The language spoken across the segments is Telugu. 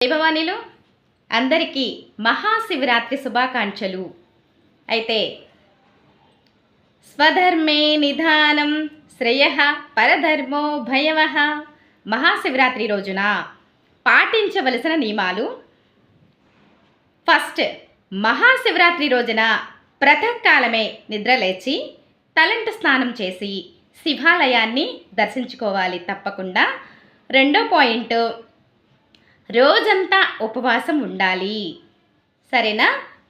భవానీలు అందరికీ మహాశివరాత్రి శుభాకాంక్షలు. అయితే స్వధర్మే నిధానం శ్రేయః పరధర్మో భయవః. మహాశివరాత్రి రోజున పాటించవలసిన నియమాలు. ఫస్ట్, మహాశివరాత్రి రోజున ప్రాతకాలమే నిద్రలేచి తలంటు స్నానం చేసి శివాలయాన్ని దర్శించుకోవాలి తప్పకుండా. రెండో పాయింట్, రోజంతా ఉపవాసం ఉండాలి, సరేనా?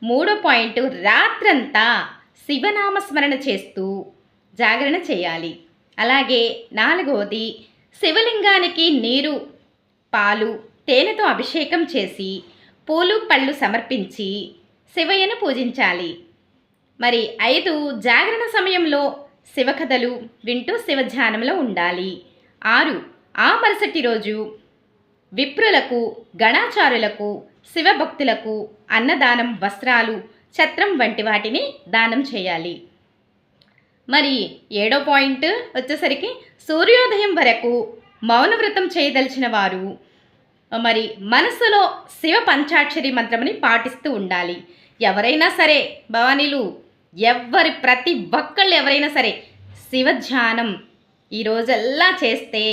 మూడో పాయింట్, రాత్రంతా శివనామస్మరణ చేస్తూ జాగరణ చేయాలి. అలాగే నాలుగవది, శివలింగానికి నీరు, పాలు, తేనెతో అభిషేకం చేసి పూలు పళ్ళు సమర్పించి శివయ్యను పూజించాలి. మరి 5, జాగరణ సమయంలో శివకథలు వింటూ శివధ్యానంలో ఉండాలి. 6, ఆ మరుసటి రోజు విప్రులకు, గణాచారులకు, శివభక్తులకు అన్నదానం, వస్త్రాలు, ఛత్రం వంటి వాటిని దానం చేయాలి. మరి 7వ పాయింట్ వచ్చేసరికి సూర్యోదయం వరకు మౌనవ్రతం చేయదలిచిన వారు మరి మనసులో శివ పంచాక్షరి మంత్రముని పాటిస్తూ ఉండాలి. ఎవరైనా సరే భవానీలు, ప్రతి ఒక్కళ్ళు ఎవరైనా సరే శివధ్యానం ఈరోజల్లా చేస్తే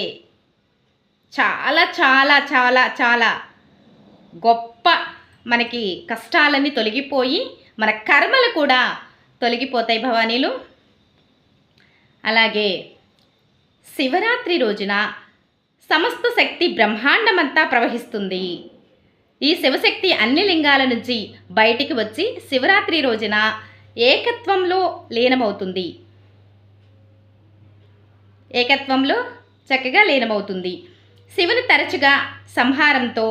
చాలా చాలా చాలా చాలా గొప్ప మనకి కష్టాలన్నీ తొలగిపోయి మన కర్మలు కూడా తొలగిపోతాయి భవానీలు. అలాగే శివరాత్రి రోజున సమస్త శక్తి బ్రహ్మాండమంతా ప్రవహిస్తుంది. ఈ శివశక్తి అన్ని లింగాల నుంచి బయటికి వచ్చి శివరాత్రి రోజున ఏకత్వంలో లీనమవుతుంది. శివుని తరచుగా సంహారంతో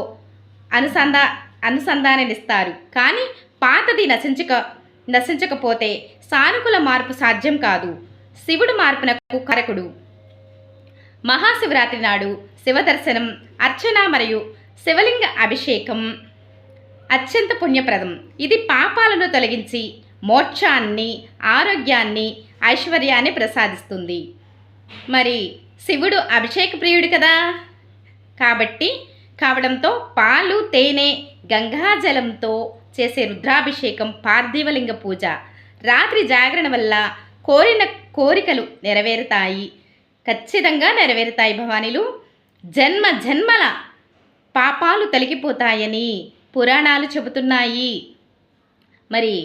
అనుసంధాననిస్తారు. కానీ పాతది నశించకపోతే సానుకూల మార్పు సాధ్యం కాదు. శివుడు మార్పునకు కారకుడు. మహాశివరాత్రి నాడు శివదర్శనం, అర్చన మరియు శివలింగ అభిషేకం అత్యంత పుణ్యప్రదం. ఇది పాపాలను తొలగించి మోక్షాన్ని, ఆరోగ్యాన్ని, ఐశ్వర్యాన్ని ప్రసాదిస్తుంది. మరి శివుడు అభిషేక ప్రియుడు కదా, కావడంతో పాలు, తేనె, గంగాజలంతో చేసే రుద్రాభిషేకం, పార్థివలింగ పూజ, రాత్రి జాగరణ వల్ల కోరిన కోరికలు నెరవేరుతాయి, ఖచ్చితంగా నెరవేరుతాయి భవానీలు. జన్మల పాపాలు తొలగిపోతాయని పురాణాలు చెబుతున్నాయి. మరి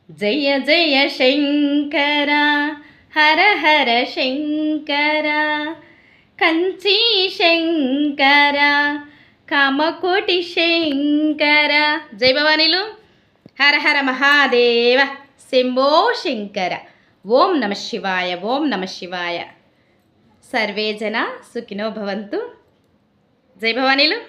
జయ జయ శంకర, హర హర శంకర, కంచి శంకర, కామకోటి శంకర. జై భవానీలు. హర హర మహాదేవ, శంభో శంకర. ఓం నమ శివాయ, ఓం నమ శివాయ. సర్వే జన సుఖినో భవంతు. జై భవానీలు.